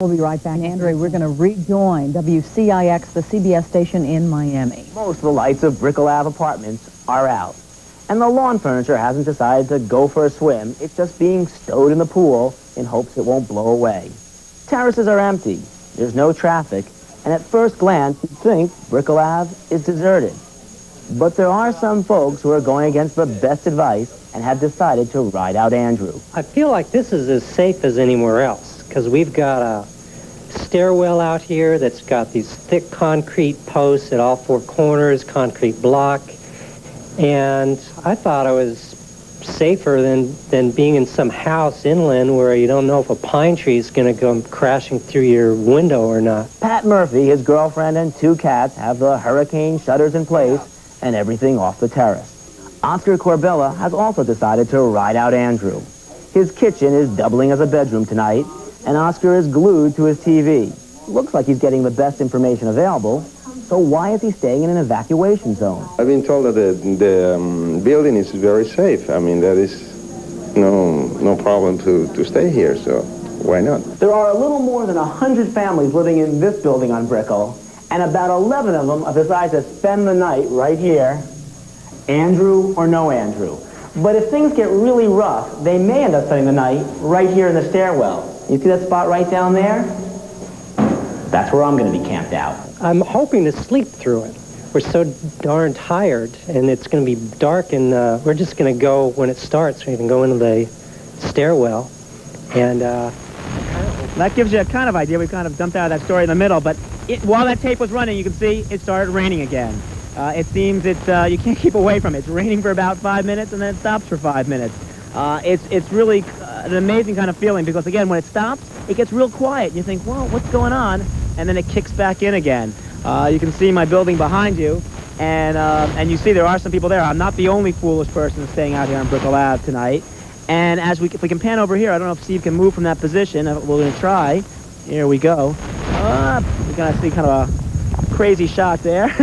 We'll be right back. Andre, we're going to rejoin WCIX, the CBS station in Miami. Most of the lights of Brickell Ave apartments are out. And the lawn furniture hasn't decided to go for a swim. It's just being stowed in the pool in hopes it won't blow away. Terraces are empty. There's no traffic. And at first glance, you'd think Brickell Ave is deserted. But there are some folks who are going against the best advice and have decided to ride out Andrew. I feel like this is as safe as anywhere else, because we've got a stairwell out here that's got these thick concrete posts at all four corners, concrete block, and I thought I was safer than being in some house inland where you don't know if a pine tree is going to come crashing through your window or not. Pat Murphy, his girlfriend, and two cats have the hurricane shutters in place and everything off the terrace. Oscar Corbella has also decided to ride out Andrew. His kitchen is doubling as a bedroom tonight, and Oscar is glued to his TV. Looks like he's getting the best information available, so why is he staying in an evacuation zone? I've been told that the building is very safe. I mean, there is no problem to stay here, so why not? There are a little more than 100 families living in this building on Brickell, and about 11 of them have decided to spend the night right here, Andrew or no Andrew. But if things get really rough, they may end up spending the night right here in the stairwell. You see that spot right down there? That's where I'm going to be camped out. I'm hoping to sleep through it. We're so darn tired, and it's going to be dark, and we're just going to go when it starts. We can go into the stairwell, and that gives you a kind of idea. We kind of dumped out of that story in the middle, but while that tape was running, you can see it started raining again. It seems you can't keep away from it. It's raining for about 5 minutes, and then it stops for 5 minutes. It's really an amazing kind of feeling, because again, when it stops, it gets real quiet. You think, well, what's going on? And then it kicks back in again. You can see my building behind you, and you see there are some people there. I'm not the only foolish person staying out here on Brickell Ave tonight. And if we can pan over here, I don't know if Steve can move from that position. We're going to try. Here we go. We're going to see kind of a crazy shot there.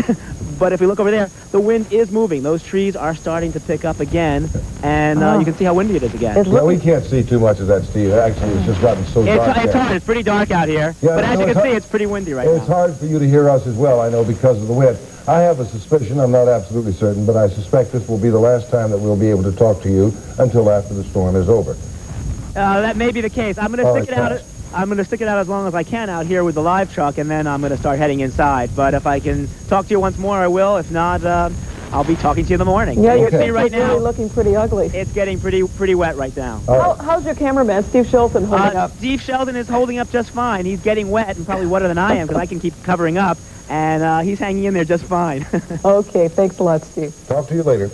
But if we look over there, the wind is moving. Those trees are starting to pick up again, and you can see how windy it is again. Yeah, we can't see too much of that, Steve. Actually, it's just gotten so dark. It's hard. It's pretty dark out here. Yeah, but as you can see, it's pretty windy right now. It's hard for you to hear us as well, I know, because of the wind. I have a suspicion, I'm not absolutely certain, but I suspect this will be the last time that we'll be able to talk to you until after the storm is over. That may be the case. I'm going to stick it out. I'm going to stick it out as long as I can out here with the live truck, and then I'm going to start heading inside. But if I can talk to you once more, I will. If not, I'll be talking to you in the morning. Yeah, you can see right now, really looking pretty ugly. It's getting pretty wet right now. How's your cameraman, Steve Shelton, holding up? Steve Sheldon is holding up just fine. He's getting wet and probably wetter than I am, because I can keep covering up, and he's hanging in there just fine. Okay, thanks a lot, Steve. Talk to you later.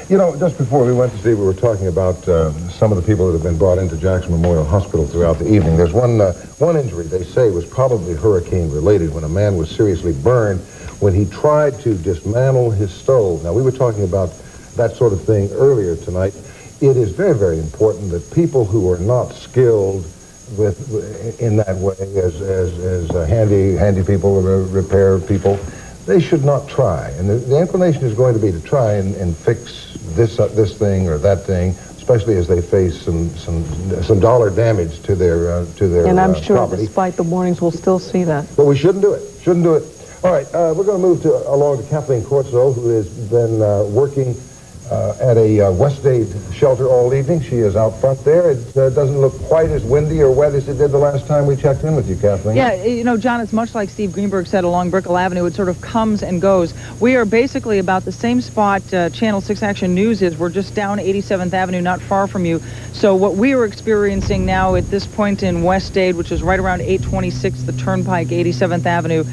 You know, just before we went to see, we were talking about some of the people that have been brought into Jackson Memorial Hospital throughout the evening. There's one injury they say was probably hurricane-related, when a man was seriously burned when he tried to dismantle his stove. Now, we were talking about that sort of thing earlier tonight. It is very, very important that people who are not skilled in that way, as handy people, repair people, they should not try. And the inclination is going to be to try and fix this thing or that thing, especially as they face some dollar damage to their And I'm sure property. despite the warnings, we'll still see that. But we shouldn't do it. Shouldn't do it. All right, we're going to move along to Kathleen Corso, who has been working at a Westside shelter all evening. She is out front there. It doesn't look quite as windy or wet as it did the last time we checked in with you, Kathleen. Yeah, you know, John, it's much like Steve Greenberg said along Brickell Avenue. It sort of comes and goes. We are basically about the same spot Channel 6 Action News is. We're just down 87th Avenue, not far from you. So what we are experiencing now at this point in Westside, which is right around 826, the Turnpike, 87th Avenue,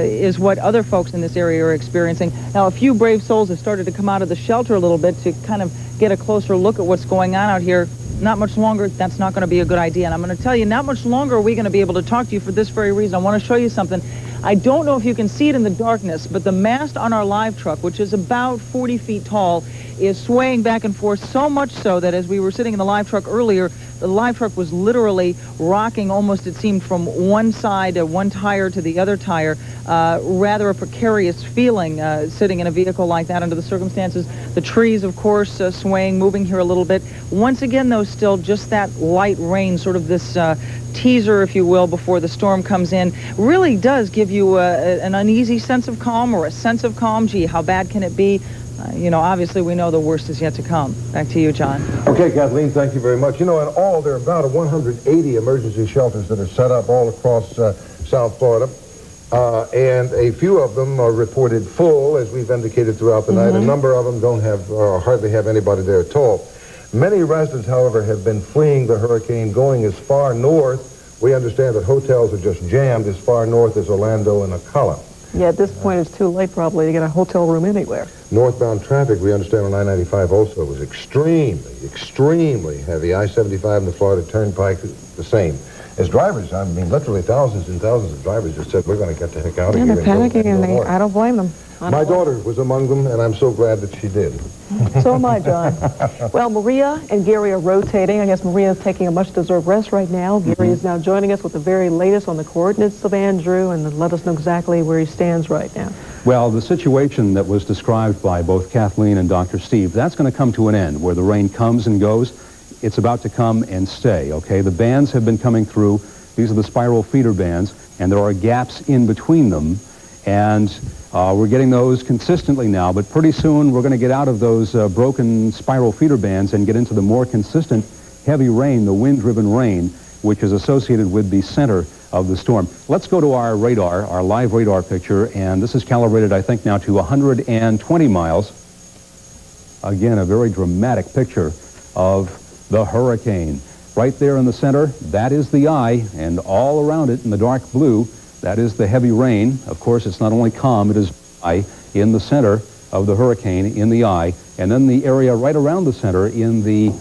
is what other folks in this area are experiencing. Now, a few brave souls have started to come out of the shelter a little bit to kind of get a closer look at what's going on out here. Not much longer, that's not going to be a good idea. And I'm going to tell you, not much longer are we going to be able to talk to you for this very reason. I want to show you something. I don't know if you can see it in the darkness, but the mast on our live truck, which is about 40 feet tall, is swaying back and forth, so much so that as we were sitting in the live truck earlier, The live truck was literally rocking almost, it seemed, from one side, one tire to the other tire. Rather a precarious feeling sitting in a vehicle like that under the circumstances. The trees, of course, swaying, moving here a little bit. Once again, though, still just that light rain, sort of this teaser, if you will, before the storm comes in, really does give you an uneasy sense of calm, or a sense of calm. Gee, how bad can it be? You know, obviously we know the worst is yet to come. Back to you, John. Okay, Kathleen, thank you very much. You know, in all, there are about 180 emergency shelters that are set up all across South Florida. And a few of them are reported full, as we've indicated throughout the night. A number of them don't have, hardly have anybody there at all. Many residents, however, have been fleeing the hurricane, going as far north. We understand that hotels are just jammed as far north as Orlando and Ocala. Yeah, at this point it's too late probably to get a hotel room anywhere. Northbound traffic, we understand, on I-95 also was extremely heavy. I-75 and the Florida Turnpike, the same. As drivers, I mean, literally thousands and thousands of drivers just said, we're going to get the heck out of here. Yeah, they're panicking, and I don't blame them. My daughter was among them, and I'm so glad that she did. So am I, John. Well, Maria and Gary are rotating. I guess Maria is taking a much-deserved rest right now. Gary is now joining us with the very latest on the coordinates of Andrew, and let us know exactly where he stands right now. Well, the situation that was described by both Kathleen and Dr. Steve, that's going to come to an end, where the rain comes and goes. It's about to come and stay, okay? The bands have been coming through. These are the spiral feeder bands, and there are gaps in between them. And we're getting those consistently now, but pretty soon we're going to get out of those broken spiral feeder bands and get into the more consistent heavy rain, the wind-driven rain, which is associated with the center of the storm. Let's go to our radar, our live radar picture, and this is calibrated, I think, now to 120 miles. Again, a very dramatic picture of the hurricane. Right there in the center, that is the eye, and all around it in the dark blue, that is the heavy rain. Of course, it's not only calm, it is eye in the center of the hurricane, in the eye, and then the area right around the center in the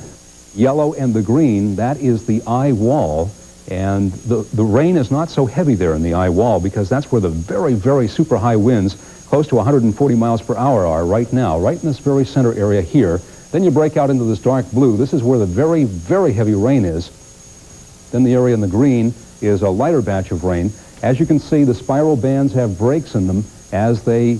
yellow and the green, that is the eye wall. And the rain is not so heavy there in the eye wall, because that's where the very, very super high winds, close to 140 miles per hour, are right now, right in this very center area here. Then you break out into this dark blue. This is where the very, very heavy rain is. Then the area in the green is a lighter batch of rain. As you can see, the spiral bands have breaks in them as they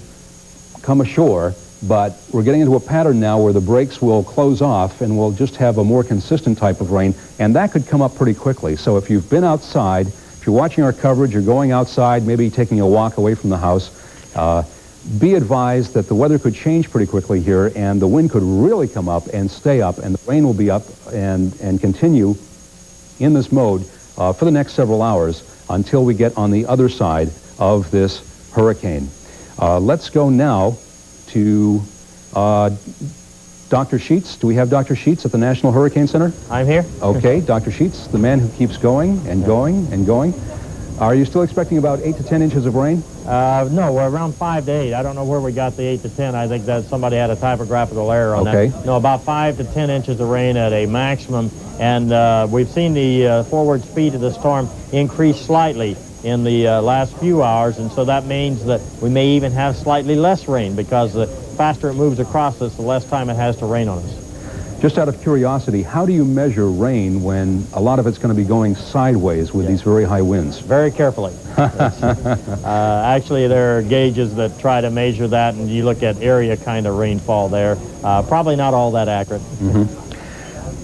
come ashore, but we're getting into a pattern now where the breaks will close off and we'll just have a more consistent type of rain, and that could come up pretty quickly. So if you've been outside, if you're watching our coverage, you're going outside, maybe taking a walk away from the house, be advised that the weather could change pretty quickly here, and the wind could really come up and stay up, and the rain will be up and continue in this mode for the next several hours until we get on the other side of this hurricane. Let's go now to Dr. Sheets. Do we have Dr. Sheets at the National Hurricane Center? I'm here. Okay, Dr. Sheets, the man who keeps going and going and going. Are you still expecting about 8 to 10 inches of rain? No, we're around 5 to 8. I don't know where we got the 8 to 10. I think that somebody had a typographical error on that. No, about 5 to 10 inches of rain at a maximum. And we've seen the forward speed of the storm increase slightly in the last few hours. And so that means that we may even have slightly less rain, because the faster it moves across us, the less time it has to rain on us. Just out of curiosity, how do you measure rain when a lot of it's going to be going sideways with these very high winds? Very carefully. Actually, there are gauges that try to measure that, and you look at area kind of rainfall there. Probably not all that accurate.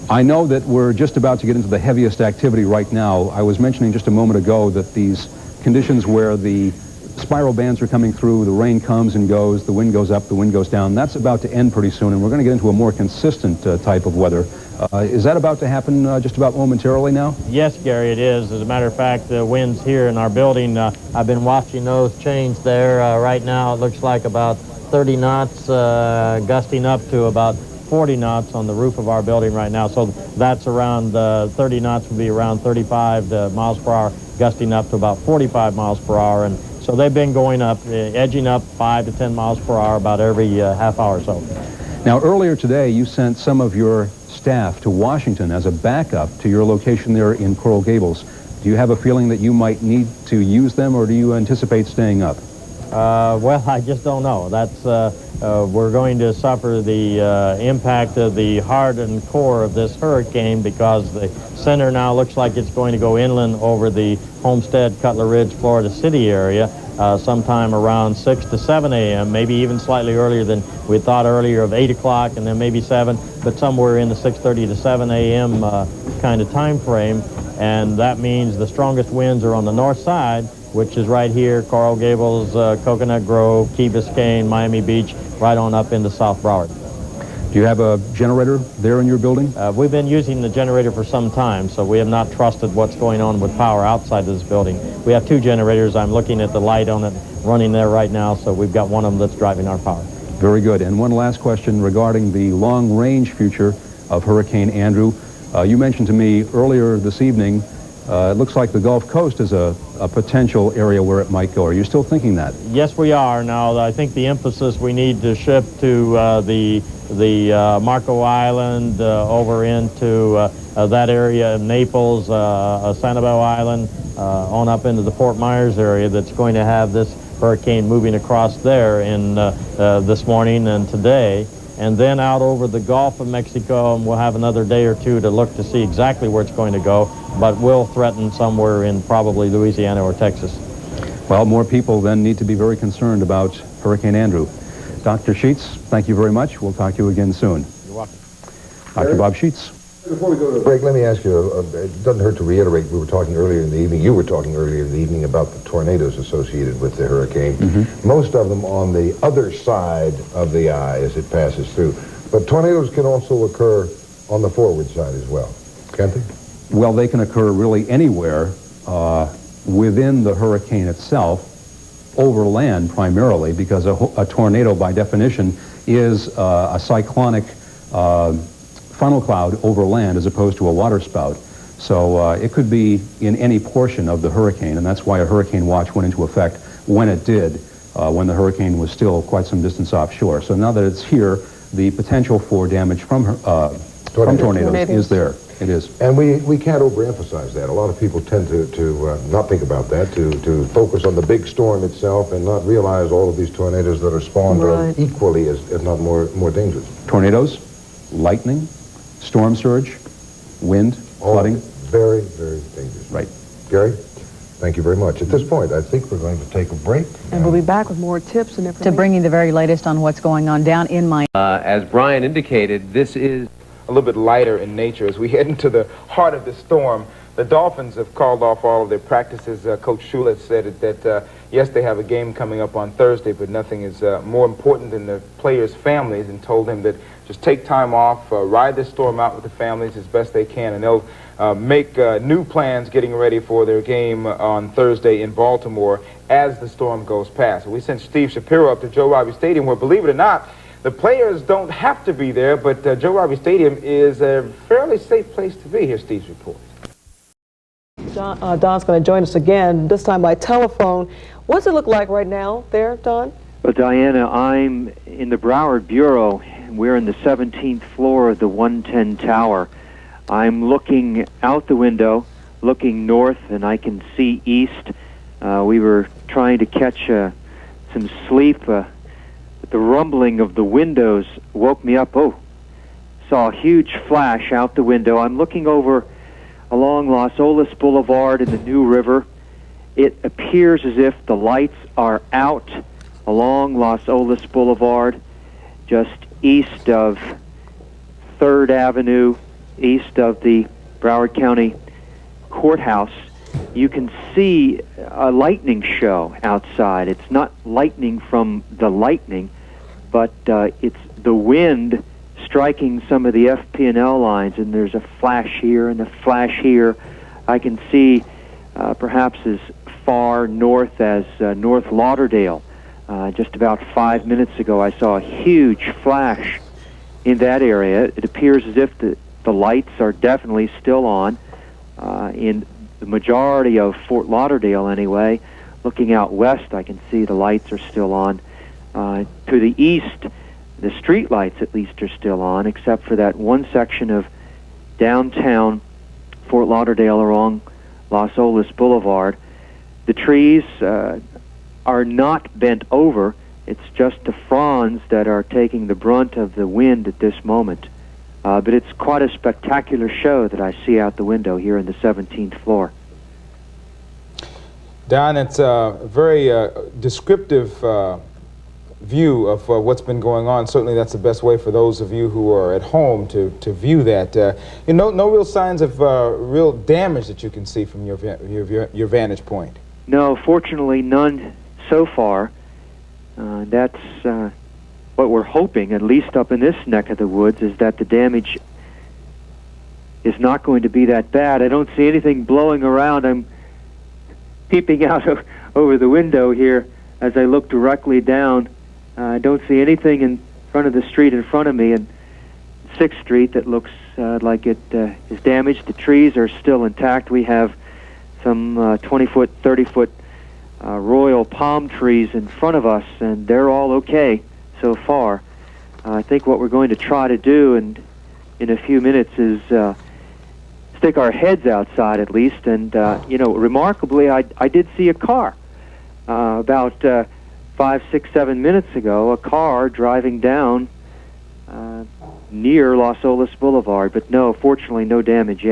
I know that we're just about to get into the heaviest activity right now. I was mentioning just a moment ago that these conditions where the spiral bands are coming through, the rain comes and goes, the wind goes up, the wind goes down, that's about to end pretty soon, and we're going to get into a more consistent type of weather. Is that about to happen just about momentarily now? Yes, Gary, it is. As a matter of fact, the winds here in our building, I've been watching those change there. Right now it looks like about 30 knots, gusting up to about 40 knots on the roof of our building right now. So that's around 30 knots would be around 35 miles per hour, gusting up to about 45 miles per hour. And so they've been going up, edging up 5 to 10 miles per hour about every half hour or so. Now, earlier today, you sent some of your staff to Washington as a backup to your location there in Coral Gables. Do you have a feeling that you might need to use them, or do you anticipate staying up? Well, I just don't know. That's we're going to suffer the impact of the hardened core of this hurricane, because the center now looks like it's going to go inland over the Homestead, Cutler Ridge, Florida City area sometime around 6 to 7 a.m., maybe even slightly earlier than we thought earlier, of 8 o'clock and then maybe 7, but somewhere in the 6:30 to 7 a.m. Kind of time frame. And that means the strongest winds are on the north side, which is right here, Coral Gables, Coconut Grove, Key Biscayne, Miami Beach, right on up into South Broward. Do you have a generator there in your building? We've been using the generator for some time, so we have not trusted what's going on with power outside of this building. We have 2 generators. I'm looking at the light on it running there right now, so we've got one of them that's driving our power. Very good. And one last question regarding the long-range future of Hurricane Andrew. You mentioned to me earlier this evening, it looks like the Gulf Coast is a potential area where it might go. Are you still thinking that? Yes, we are. Now, I think the emphasis we need to shift to the Marco Island, over into that area of Naples, Sanibel Island, on up into the Fort Myers area, that's going to have this hurricane moving across there in this morning and today. And then out over the Gulf of Mexico, and we'll have another day or 2 to look to see exactly where it's going to go, but will threaten somewhere in probably Louisiana or Texas. Well, more people then need to be very concerned about Hurricane Andrew. Dr. Sheets, thank you very much. We'll talk to you again soon. You're welcome. Dr. Bob Sheets. Before we go to the break, let me ask you, it doesn't hurt to reiterate, we were talking earlier in the evening, you were talking earlier in the evening about the tornadoes associated with the hurricane. Most of them on the other side of the eye as it passes through. But tornadoes can also occur on the forward side as well, can't they? Well, they can occur really anywhere within the hurricane itself, over land primarily, because a tornado by definition is a cyclonic funnel cloud over land as opposed to a water spout. So it could be in any portion of the hurricane, and that's why a hurricane watch went into effect when it did, when the hurricane was still quite some distance offshore. So now that it's here, the potential for damage from tornadoes is there. It is. And we can't overemphasize that. A lot of people tend to not think about that, to focus on the big storm itself and not realize all of these tornadoes that are spawned are equally, if not more dangerous. Tornadoes, lightning, storm surge, wind, flooding. Very, very dangerous. Right. Gary, thank you very much. At this point, I think we're going to take a break. And we'll be back with more tips and information. To bring you the very latest on what's going on down in Miami. As Brian indicated, this is a little bit lighter in nature as we head into the heart of the storm. The Dolphins have called off all of their practices. Coach Shula said that, yes, they have a game coming up on Thursday, but nothing is more important than the players' families, and told them that just take time off, ride this storm out with the families as best they can, and they'll make new plans getting ready for their game on Thursday in Baltimore as the storm goes past. We sent Steve Shapiro up to Joe Robbie Stadium, where, believe it or not, the players don't have to be there, but Joe Robbie Stadium is a fairly safe place to be. Here's Steve's report. Don's going to join us again, this time by telephone. What's it look like right now there, Don? Well, Diana, I'm in the Broward Bureau. We're in the 17th floor of the 110 Tower. I'm looking out the window, looking north, and I can see east. We were trying to catch some sleep. The rumbling of the windows woke me up. Oh, saw a huge flash out the window. I'm looking over along Las Olas Boulevard in the New River. It appears as if the lights are out along Las Olas Boulevard, just east of 3rd Avenue, east of the Broward County Courthouse. You can see a lightning show outside. It's not lightning from the lightning, but it's the wind striking some of the FP&L lines, and there's a flash here and a flash here. I can see perhaps as far north as North Lauderdale. Just about 5 minutes ago, I saw a huge flash in that area. It appears as if the lights are definitely still on in the majority of Fort Lauderdale anyway. Looking out west, I can see the lights are still on. To the east, the street lights at least are still on, except for that one section of downtown Fort Lauderdale along Las Olas Boulevard. The trees are are not bent over. It's just the fronds that are taking the brunt of the wind at this moment. But it's quite a spectacular show that I see out the window here in the 17th floor. Don, it's a very descriptive view of what's been going on. Certainly that's the best way for those of you who are at home to view that. No real signs of real damage that you can see from your vantage point. No, fortunately none so far. That's what we're hoping, at least up in this neck of the woods, is that the damage is not going to be that bad. I don't see anything blowing around. I'm peeping out over the window here as I look directly down. I don't see anything in front of the street in front of me in 6th Street that looks like it is damaged. The trees are still intact. We have some 20-foot, 30-foot royal palm trees in front of us, and they're all okay so far. I think what we're going to try to do in a few minutes is stick our heads outside at least, and remarkably, I did see a car about 5, 6, 7 minutes ago, a car driving down near Las Olas Boulevard, but no, fortunately no damage yet.